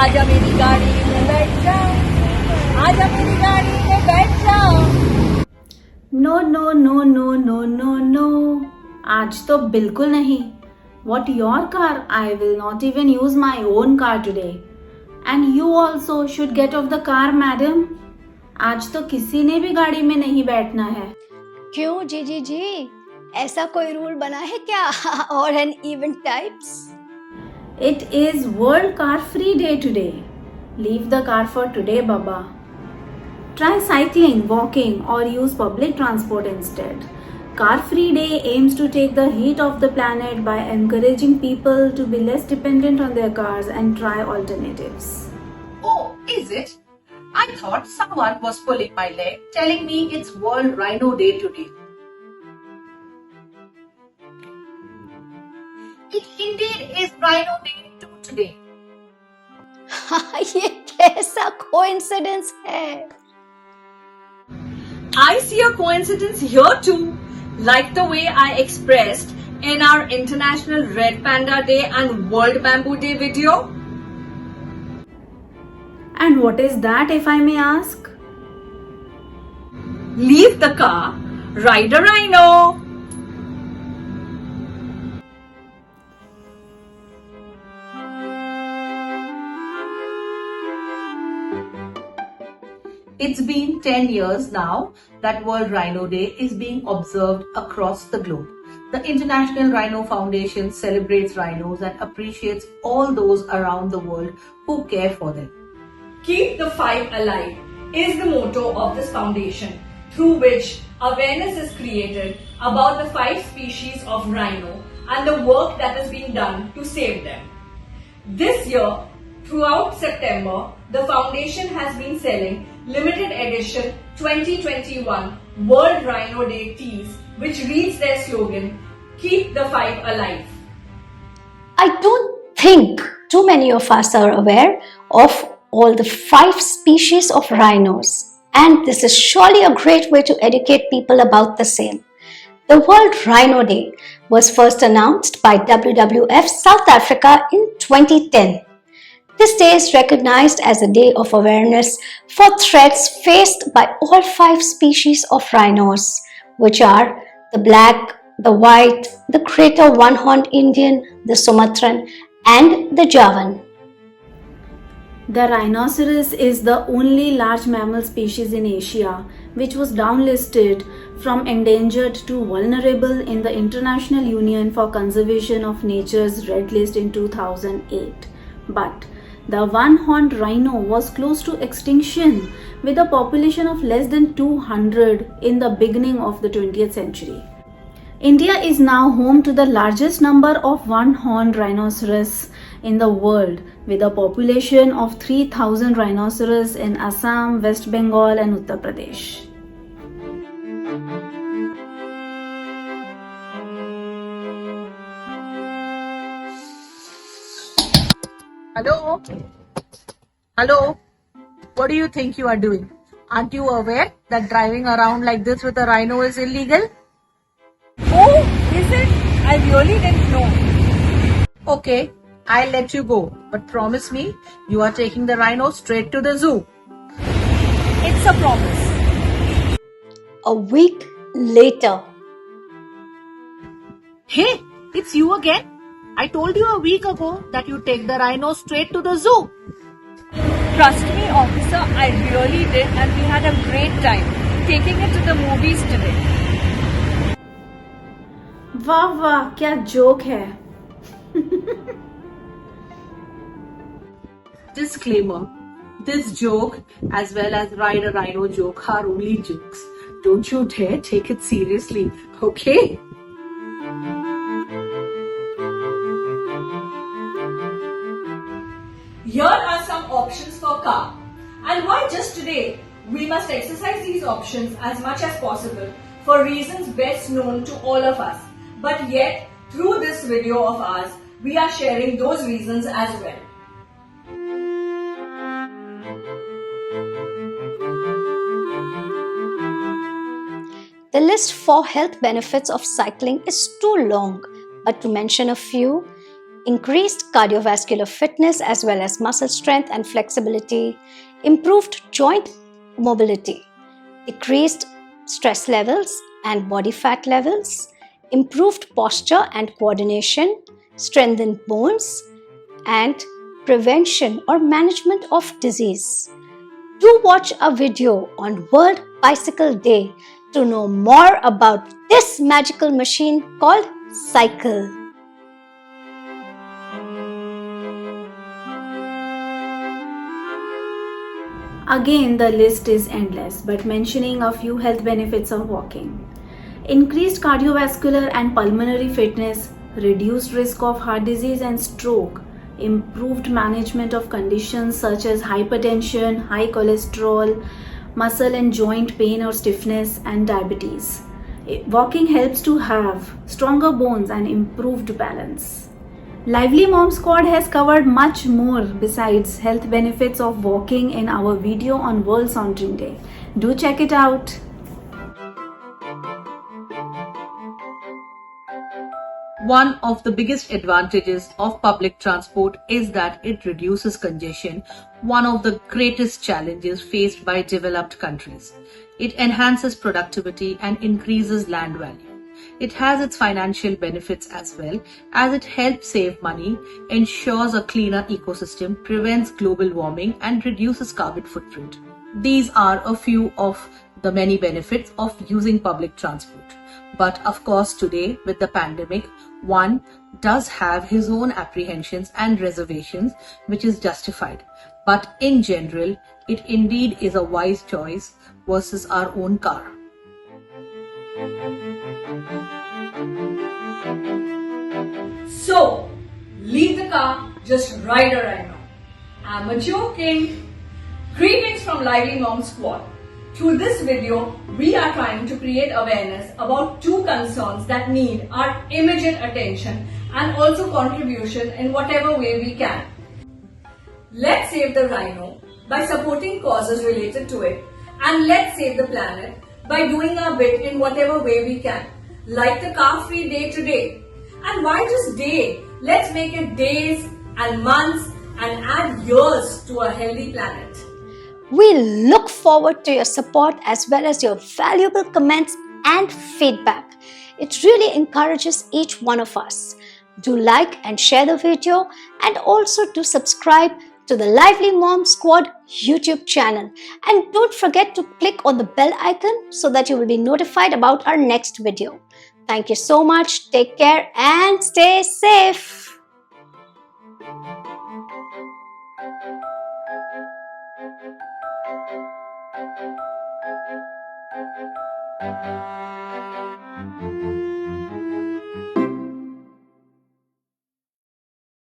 आजा मेरी गाड़ी में बैठ जाओ, आजा मेरी गाड़ी में बैठ जाओ। No no no no no no no, आज तो बिल्कुल नहीं. What your car? I will not even use my own car today. And you also should get off the car, madam. आज तो किसी ने भी गाड़ी में नहीं बैठना है. क्यों जीजी जी, ऐसा कोई रूल बना है क्या? और an event types? It is World Car Free Day today. Leave the car for today, Baba. Try cycling, walking, or use public transport instead. Car Free Day aims to take the heat off the planet by encouraging people to be less dependent on their cars and try alternatives. Oh, is it? I thought someone was pulling my leg, telling me it's World Rhino Day today. It indeed is Rhino Day too today. ये कैसा coincidence है? I see a coincidence here too, like the way I expressed in our International Red Panda Day and World Bamboo Day video. And what is that, if I may ask? Leave the car, ride a rhino. It's been 10 years now that World Rhino Day is being observed across the globe. The International Rhino Foundation celebrates rhinos and appreciates all those around the world who care for them. Keep the five alive is the motto of this foundation, through which awareness is created about the 5 species of rhino and the work that is being done to save them. This year, throughout September, the foundation has been selling limited edition 2021 World Rhino Day tees, which reads their slogan, "Keep the 5 alive." I don't think too many of us are aware of all the 5 species of rhinos, and this is surely a great way to educate people about the same. The World Rhino Day was first announced by WWF South Africa in 2010. This day is recognized as a day of awareness for threats faced by all 5 species of rhinos, which are the black, the white, the greater one-horned Indian, the Sumatran, and the Javan. The rhinoceros is the only large mammal species in Asia which was downlisted from endangered to vulnerable in the International Union for Conservation of Nature's Red List in 2008. But the one-horned rhino was close to extinction with a population of less than 200 in the beginning of the 20th century. India is now home to the largest number of one-horned rhinoceros in the world, with a population of 3,000 rhinoceros in Assam, West Bengal and Uttar Pradesh. Hello? Hello? What do you think you are doing? Aren't you aware that driving around like this with a rhino is illegal? Oh, is it? I really didn't know. Okay, I'll let you go, but promise me you are taking the rhino straight to the zoo. It's a promise. A week later. Hey, it's you again. I told you a week ago that you take the rhino straight to the zoo. Trust me, officer, I really did, and we had a great time taking it to the movies today. वाह वाह, क्या joke है. Disclaimer: this joke, as well as Ride a Rhino joke, are only jokes. Don't you dare take it seriously, okay? Here are some options for car. And why just today? We must exercise these options as much as possible for reasons best known to all of us. But yet, through this video of ours, we are sharing those reasons as well. The list for health benefits of cycling is too long, but to mention a few, increased cardiovascular fitness as well as muscle strength and flexibility, improved joint mobility, decreased stress levels and body fat levels, improved posture and coordination, strengthened bones, and prevention or management of disease. Do watch a video on World Bicycle Day to know more about this magical machine called cycle. Again, the list is endless, but mentioning a few health benefits of walking. Increased cardiovascular and pulmonary fitness, reduced risk of heart disease and stroke, improved management of conditions such as hypertension, high cholesterol, muscle and joint pain or stiffness, and diabetes. Walking helps to have stronger bones and improved balance. Lively Mom Squad has covered much more besides health benefits of walking in our video on World Sauntering Day. Do check it out. One of the biggest advantages of public transport is that it reduces congestion, one of the greatest challenges faced by developed countries. It enhances productivity and increases land value. It has its financial benefits as well, as it helps save money, ensures a cleaner ecosystem, prevents global warming, and reduces carbon footprint. These are a few of the many benefits of using public transport. But of course, today with the pandemic, one does have his own apprehensions and reservations, which is justified. But in general, it indeed is a wise choice versus our own car. So, leave the car, just ride a rhino. I'm joking. Greetings from Lively Mom Squad. Through this video, we are trying to create awareness about two concerns that need our immediate attention and also contribution in whatever way we can. Let's save the rhino by supporting causes related to it, and let's save the planet by doing our bit in whatever way we can, like the car-free day today. And why just day? Let's make it days and months and add years to a healthy planet. We look forward to your support as well as your valuable comments and feedback. It really encourages each one of us. Do like and share the video, and also do subscribe to the Lively Mom Squad YouTube channel. And don't forget to click on the bell icon so that you will be notified about our next video. Thank you so much. Take care and stay safe.